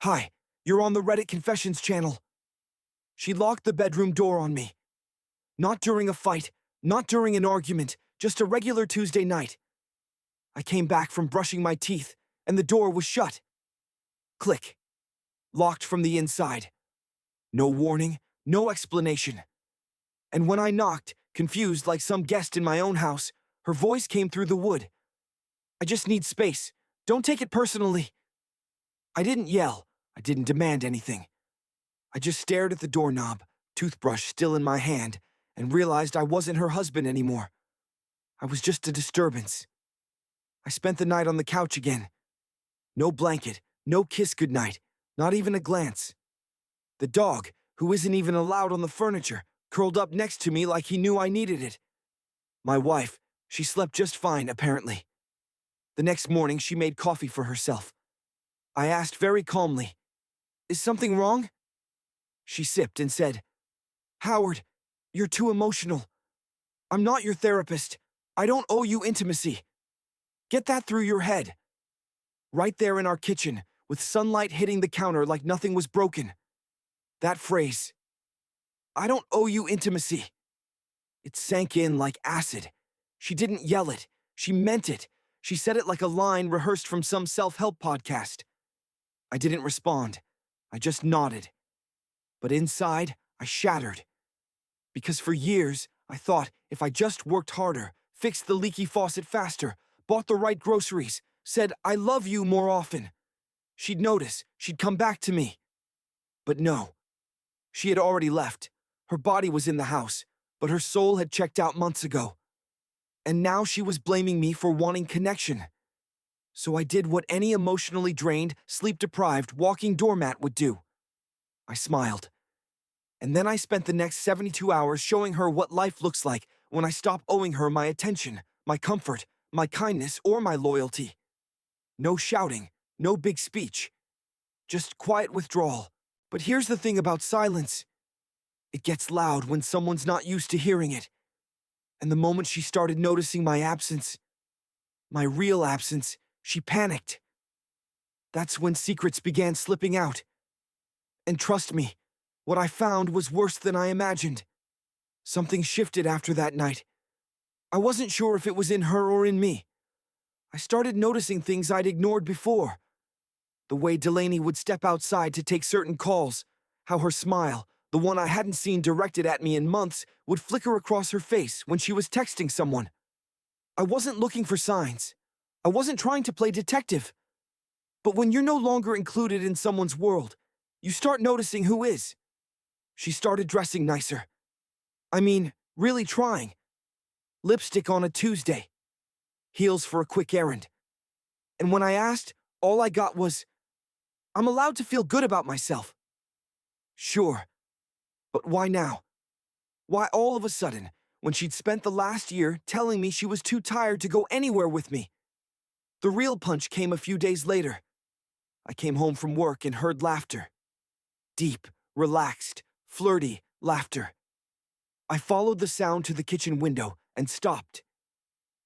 "Hi, you're on the Reddit Confessions channel." She locked the bedroom door on me. Not during a fight, not during an argument, just a regular Tuesday night. I came back from brushing my teeth, and the door was shut. Click. Locked from the inside. No warning, no explanation. And when I knocked, confused like some guest in my own house, her voice came through the wood. "I just need space. Don't take it personally." I didn't yell. I didn't demand anything. I just stared at the doorknob, toothbrush still in my hand, and realized I wasn't her husband anymore. I was just a disturbance. I spent the night on the couch again. No blanket, no kiss goodnight, not even a glance. The dog, who isn't even allowed on the furniture, curled up next to me like he knew I needed it. My wife, she slept just fine, apparently. The next morning, she made coffee for herself. I asked very calmly, "Is something wrong?" She sipped and said, "Howard, you're too emotional. I'm not your therapist. I don't owe you intimacy. Get that through your head." Right there in our kitchen, with sunlight hitting the counter like nothing was broken. That phrase, "I don't owe you intimacy." It sank in like acid. She didn't yell it. She meant it. She said it like a line rehearsed from some self-help podcast. I didn't respond. I just nodded. But inside, I shattered. Because for years, I thought if I just worked harder, fixed the leaky faucet faster, bought the right groceries, said "I love you" more often, she'd notice, she'd come back to me. But no. She had already left. Her body was in the house, but her soul had checked out months ago. And now she was blaming me for wanting connection. So I did what any emotionally drained, sleep-deprived, walking doormat would do. I smiled. And then I spent the next 72 hours showing her what life looks like when I stop owing her my attention, my comfort, my kindness, or my loyalty. No shouting, no big speech. Just quiet withdrawal. But here's the thing about silence. It gets loud when someone's not used to hearing it. And the moment she started noticing my absence, my real absence, she panicked. That's when secrets began slipping out. And trust me, what I found was worse than I imagined. Something shifted after that night. I wasn't sure if it was in her or in me. I started noticing things I'd ignored before. The way Delaney would step outside to take certain calls, how her smile, the one I hadn't seen directed at me in months, would flicker across her face when she was texting someone. I wasn't looking for signs. I wasn't trying to play detective. But when you're no longer included in someone's world, you start noticing who is. She started dressing nicer. I mean, really trying. Lipstick on a Tuesday. Heels for a quick errand. And when I asked, all I got was, "I'm allowed to feel good about myself." Sure. But why now? Why all of a sudden, when she'd spent the last year telling me she was too tired to go anywhere with me? The real punch came a few days later. I came home from work and heard laughter. Deep, relaxed, flirty laughter. I followed the sound to the kitchen window and stopped.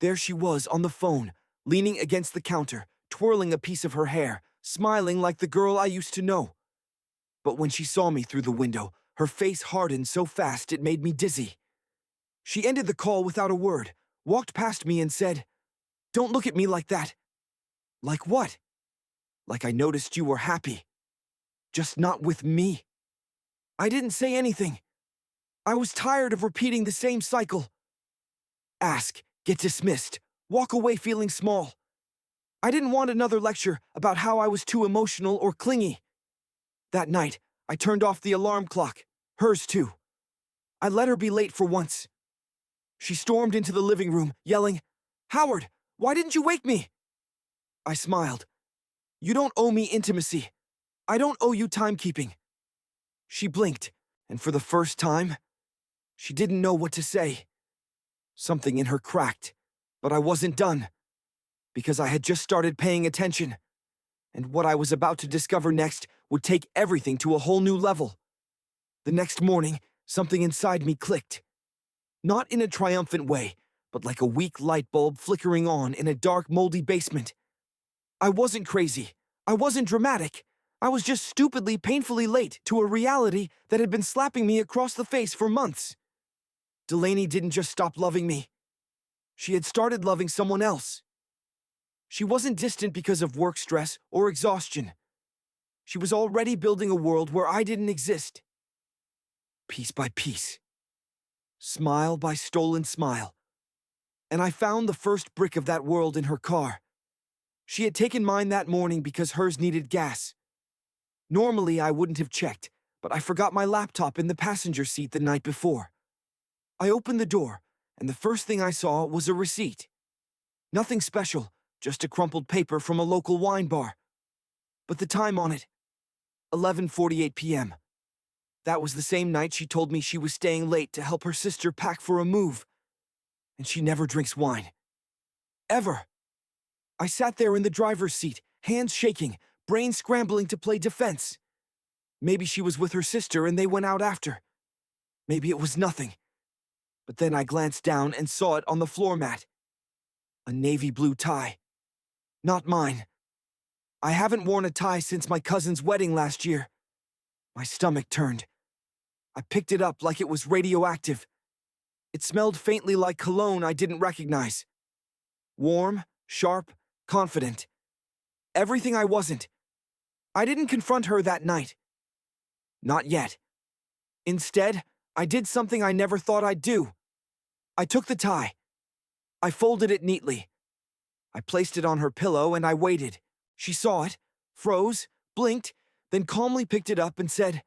There she was on the phone, leaning against the counter, twirling a piece of her hair, smiling like the girl I used to know. But when she saw me through the window, her face hardened so fast it made me dizzy. She ended the call without a word, walked past me and said, "Don't look at me like that." Like what? Like I noticed you were happy. Just not with me. I didn't say anything. I was tired of repeating the same cycle. Ask, get dismissed, walk away feeling small. I didn't want another lecture about how I was too emotional or clingy. That night, I turned off the alarm clock, hers too. I let her be late for once. She stormed into the living room, yelling, "Howard, why didn't you wake me?" I smiled. "You don't owe me intimacy. I don't owe you timekeeping." She blinked, and for the first time, she didn't know what to say. Something in her cracked, but I wasn't done, because I had just started paying attention, and what I was about to discover next would take everything to a whole new level. The next morning, something inside me clicked. Not in a triumphant way, but like a weak light bulb flickering on in a dark, moldy basement. I wasn't crazy. I wasn't dramatic. I was just stupidly, painfully late to a reality that had been slapping me across the face for months. Delaney didn't just stop loving me. She had started loving someone else. She wasn't distant because of work stress or exhaustion. She was already building a world where I didn't exist. Piece by piece. Smile by stolen smile. And I found the first brick of that world in her car. She had taken mine that morning because hers needed gas. Normally, I wouldn't have checked, but I forgot my laptop in the passenger seat the night before. I opened the door, and the first thing I saw was a receipt. Nothing special, just a crumpled paper from a local wine bar. But the time on it, 11:48 p.m. That was the same night she told me she was staying late to help her sister pack for a move. And she never drinks wine. Ever. I sat there in the driver's seat, hands shaking, brain scrambling to play defense. Maybe she was with her sister and they went out after. Maybe it was nothing. But then I glanced down and saw it on the floor mat. A navy blue tie. Not mine. I haven't worn a tie since my cousin's wedding last year. My stomach turned. I picked it up like it was radioactive. It smelled faintly like cologne I didn't recognize. Warm, sharp, confident. Everything I wasn't. I didn't confront her that night. Not yet. Instead, I did something I never thought I'd do. I took the tie. I folded it neatly. I placed it on her pillow and I waited. She saw it, froze, blinked, then calmly picked it up and said,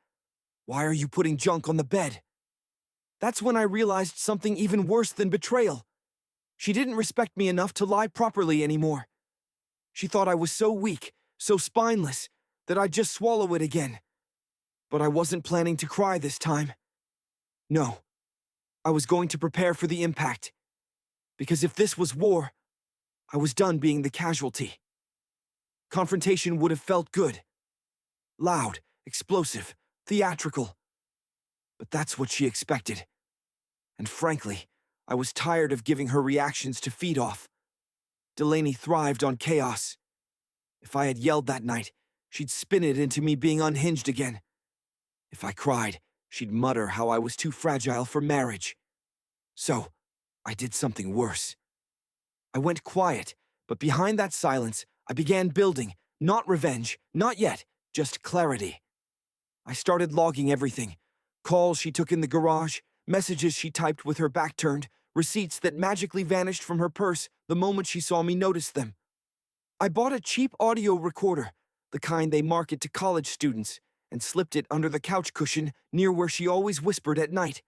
"Why are you putting junk on the bed?" That's when I realized something even worse than betrayal. She didn't respect me enough to lie properly anymore. She thought I was so weak, so spineless, that I'd just swallow it again. But I wasn't planning to cry this time. No. I was going to prepare for the impact. Because if this was war, I was done being the casualty. Confrontation would have felt good. Loud, explosive, theatrical. But that's what she expected. And frankly, I was tired of giving her reactions to feed off. Delaney thrived on chaos. If I had yelled that night, she'd spin it into me being unhinged again. If I cried, she'd mutter how I was too fragile for marriage. So, I did something worse. I went quiet, but behind that silence, I began building, not revenge, not yet, just clarity. I started logging everything. Calls she took in the garage, messages she typed with her back turned, receipts that magically vanished from her purse the moment she saw me notice them. I bought a cheap audio recorder, the kind they market to college students, and slipped it under the couch cushion near where she always whispered at night.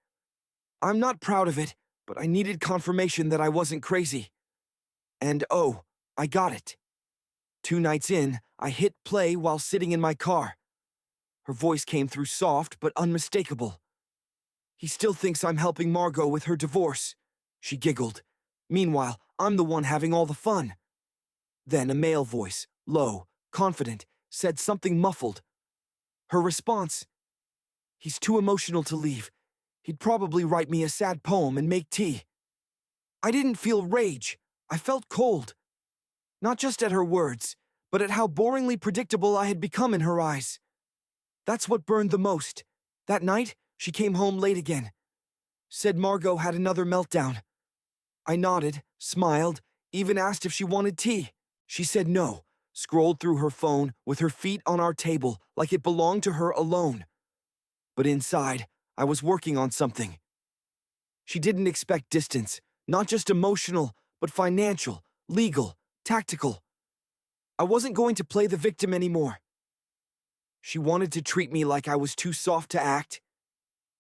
I'm not proud of it, but I needed confirmation that I wasn't crazy. And oh, I got it. 2 nights in, I hit play while sitting in my car. Her voice came through soft but unmistakable. "He still thinks I'm helping Margot with her divorce," she giggled. "Meanwhile, I'm the one having all the fun." Then a male voice, low, confident, said something muffled. Her response, "He's too emotional to leave. He'd probably write me a sad poem and make tea." I didn't feel rage. I felt cold. Not just at her words, but at how boringly predictable I had become in her eyes. That's what burned the most. That night, she came home late again. Said Margot had another meltdown. I nodded, smiled, even asked if she wanted tea. She said no, scrolled through her phone with her feet on our table like it belonged to her alone. But inside, I was working on something. She didn't expect distance, not just emotional, but financial, legal, tactical. I wasn't going to play the victim anymore. She wanted to treat me like I was too soft to act.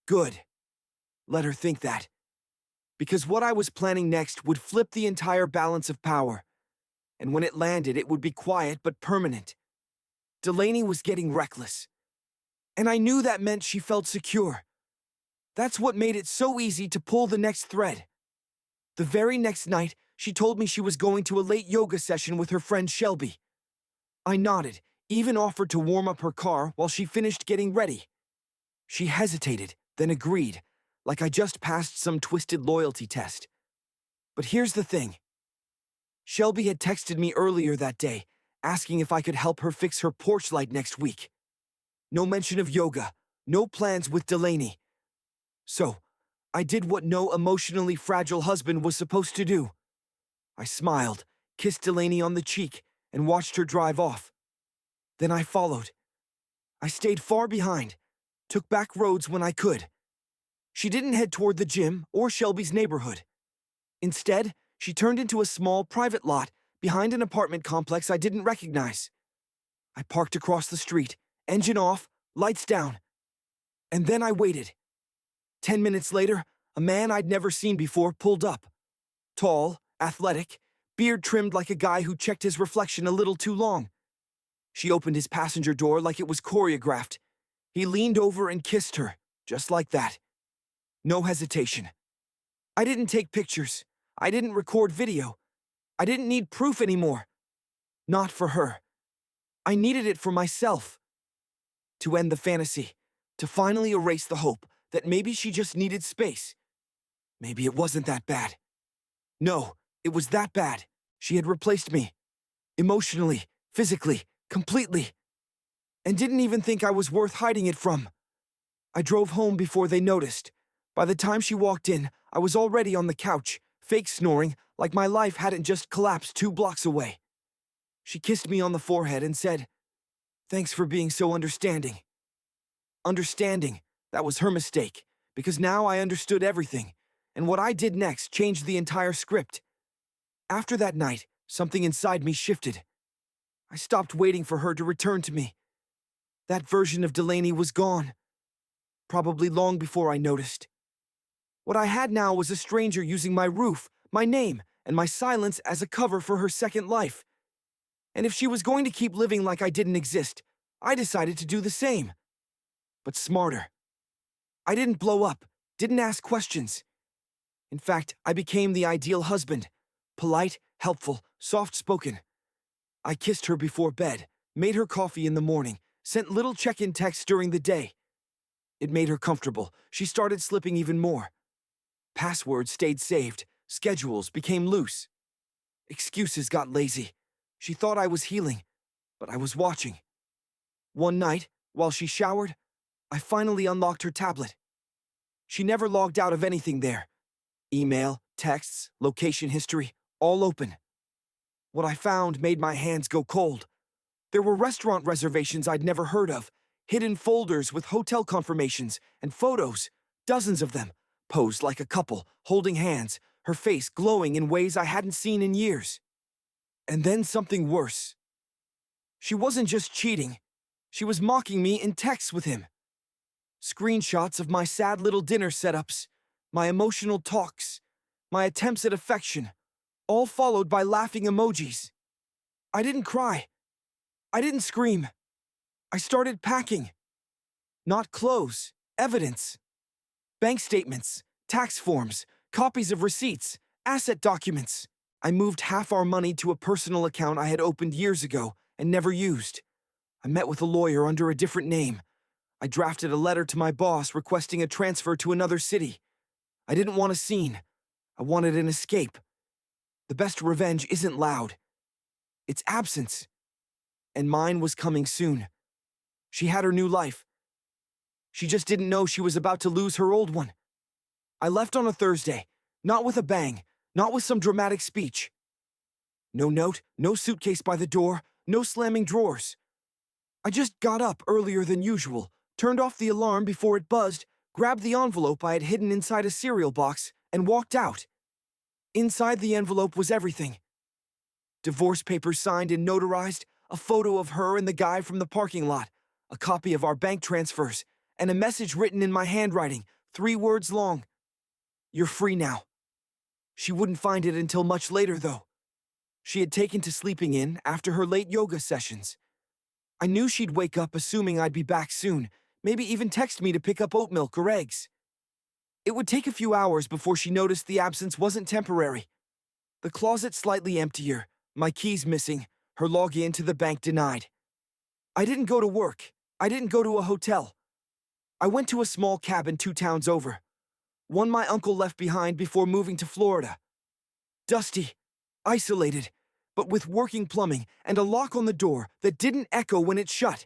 Good. Let her think that. Because what I was planning next would flip the entire balance of power. And when it landed, it would be quiet but permanent. Delaney was getting reckless. And I knew that meant she felt secure. That's what made it so easy to pull the next thread. The very next night, she told me she was going to a late yoga session with her friend Shelby. I nodded, even offered to warm up her car while she finished getting ready. She hesitated, then agreed, like I just passed some twisted loyalty test. But here's the thing. Shelby had texted me earlier that day, asking if I could help her fix her porch light next week. No mention of yoga, no plans with Delaney. So, I did what no emotionally fragile husband was supposed to do. I smiled, kissed Delaney on the cheek, and watched her drive off. Then I followed. I stayed far behind, took back roads when I could. She didn't head toward the gym or Shelby's neighborhood. Instead, she turned into a small private lot behind an apartment complex I didn't recognize. I parked across the street, engine off, lights down. And then I waited. 10 minutes later, a man I'd never seen before pulled up. Tall, athletic, beard trimmed like a guy who checked his reflection a little too long. She opened his passenger door like it was choreographed. He leaned over and kissed her, just like that. No hesitation. I didn't take pictures. I didn't record video. I didn't need proof anymore. Not for her. I needed it for myself. To end the fantasy. To finally erase the hope that maybe she just needed space. Maybe it wasn't that bad. No, it was that bad. She had replaced me. Emotionally, physically, completely. And didn't even think I was worth hiding it from. I drove home before they noticed. By the time she walked in, I was already on the couch, fake snoring, like my life hadn't just collapsed 2 blocks away. She kissed me on the forehead and said, "Thanks for being so understanding." Understanding, that was her mistake, because now I understood everything, and what I did next changed the entire script. After that night, something inside me shifted. I stopped waiting for her to return to me. That version of Delaney was gone. Probably long before I noticed. What I had now was a stranger using my roof, my name, and my silence as a cover for her second life. And if she was going to keep living like I didn't exist, I decided to do the same. But smarter. I didn't blow up, didn't ask questions. In fact, I became the ideal husband. Polite, helpful, soft-spoken. I kissed her before bed, made her coffee in the morning, sent little check-in texts during the day. It made her comfortable. She started slipping even more. Passwords stayed saved. Schedules became loose. Excuses got lazy. She thought I was healing, but I was watching. One night, while she showered, I finally unlocked her tablet. She never logged out of anything there. Email, texts, location history, all open. What I found made my hands go cold. There were restaurant reservations I'd never heard of, hidden folders with hotel confirmations, and photos, dozens of them, posed like a couple, holding hands, her face glowing in ways I hadn't seen in years. And then something worse. She wasn't just cheating. She was mocking me in texts with him. Screenshots of my sad little dinner setups, my emotional talks, my attempts at affection, all followed by laughing emojis. I didn't cry. I didn't scream. I started packing. Not clothes, evidence. Bank statements, tax forms, copies of receipts, asset documents. I moved half our money to a personal account I had opened years ago and never used. I met with a lawyer under a different name. I drafted a letter to my boss requesting a transfer to another city. I didn't want a scene. I wanted an escape. The best revenge isn't loud. It's absence. And mine was coming soon. She had her new life. She just didn't know she was about to lose her old one. I left on a Thursday, not with a bang, not with some dramatic speech. No note, no suitcase by the door, no slamming drawers. I just got up earlier than usual, turned off the alarm before it buzzed, grabbed the envelope I had hidden inside a cereal box, and walked out. Inside the envelope was everything. Divorce papers signed and notarized, a photo of her and the guy from the parking lot, a copy of our bank transfers, and a message written in my handwriting, 3 words long. "You're free now." She wouldn't find it until much later, though. She had taken to sleeping in after her late yoga sessions. I knew she'd wake up assuming I'd be back soon, maybe even text me to pick up oat milk or eggs. It would take a few hours before she noticed the absence wasn't temporary. The closet slightly emptier, my keys missing, her login to the bank denied. I didn't go to work. I didn't go to a hotel. I went to a small cabin 2 towns over. One my uncle left behind before moving to Florida. Dusty, isolated, but with working plumbing and a lock on the door that didn't echo when it shut.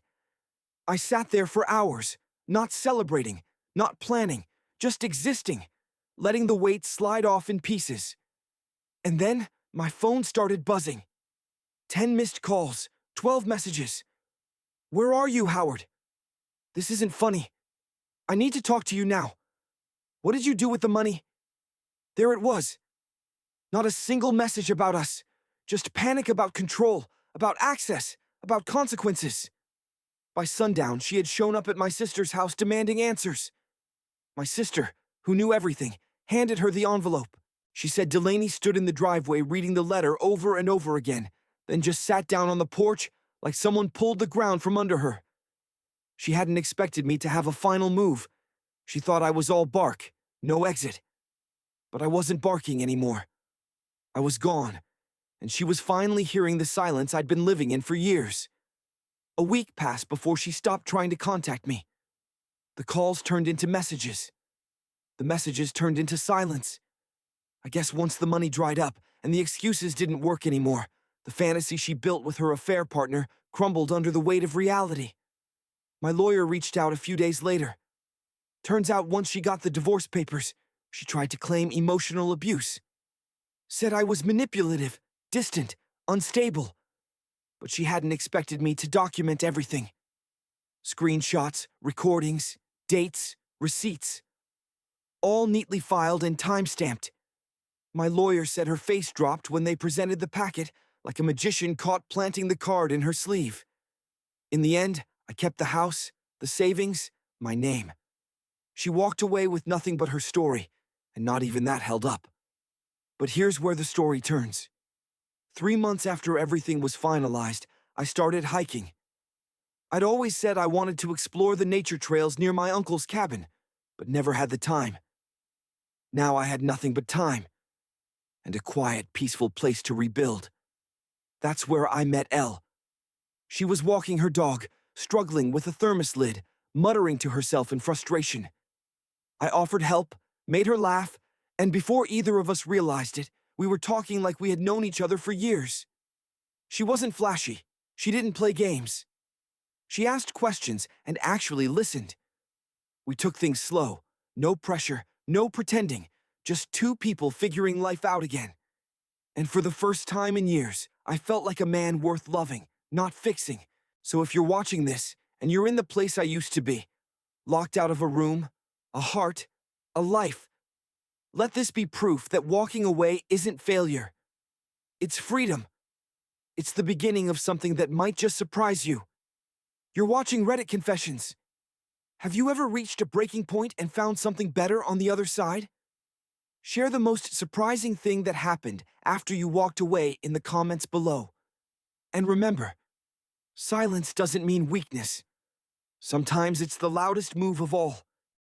I sat there for hours, not celebrating, not planning, just existing, letting the weight slide off in pieces. And then my phone started buzzing. 10 missed calls, 12 messages. Where are you, Howard? This isn't funny. I need to talk to you now. What did you do with the money? There it was. Not a single message about us. Just panic about control, about access, about consequences. By sundown, she had shown up at my sister's house demanding answers. My sister, who knew everything, handed her the envelope. She said Delaney stood in the driveway reading the letter over and over again, then just sat down on the porch like someone pulled the ground from under her. She hadn't expected me to have a final move. She thought I was all bark, no exit. But I wasn't barking anymore. I was gone, and she was finally hearing the silence I'd been living in for years. A week passed before she stopped trying to contact me. The calls turned into messages. The messages turned into silence. I guess once the money dried up and the excuses didn't work anymore, the fantasy she built with her affair partner crumbled under the weight of reality. My lawyer reached out a few days later. Turns out once she got the divorce papers, she tried to claim emotional abuse. Said I was manipulative, distant, unstable. But she hadn't expected me to document everything. Screenshots, recordings, dates, receipts. All neatly filed and time-stamped. My lawyer said her face dropped when they presented the packet, like a magician caught planting the card in her sleeve. In the end, I kept the house, the savings, my name. She walked away with nothing but her story, and not even that held up. But here's where the story turns. 3 months after everything was finalized, I started hiking. I'd always said I wanted to explore the nature trails near my uncle's cabin, but never had the time. Now I had nothing but time, and a quiet, peaceful place to rebuild. That's where I met Elle. She was walking her dog, struggling with a thermos lid, muttering to herself in frustration. I offered help, made her laugh, and before either of us realized it, we were talking like we had known each other for years. She wasn't flashy. She didn't play games. She asked questions and actually listened. We took things slow. No pressure, no pretending. Just two people figuring life out again. And for the first time in years, I felt like a man worth loving, not fixing. So if you're watching this, and you're in the place I used to be, locked out of a room, a heart, a life, let this be proof that walking away isn't failure. It's freedom. It's the beginning of something that might just surprise you. You're watching Reddit Confessions. Have you ever reached a breaking point and found something better on the other side? Share the most surprising thing that happened after you walked away in the comments below. And remember, silence doesn't mean weakness. Sometimes it's the loudest move of all.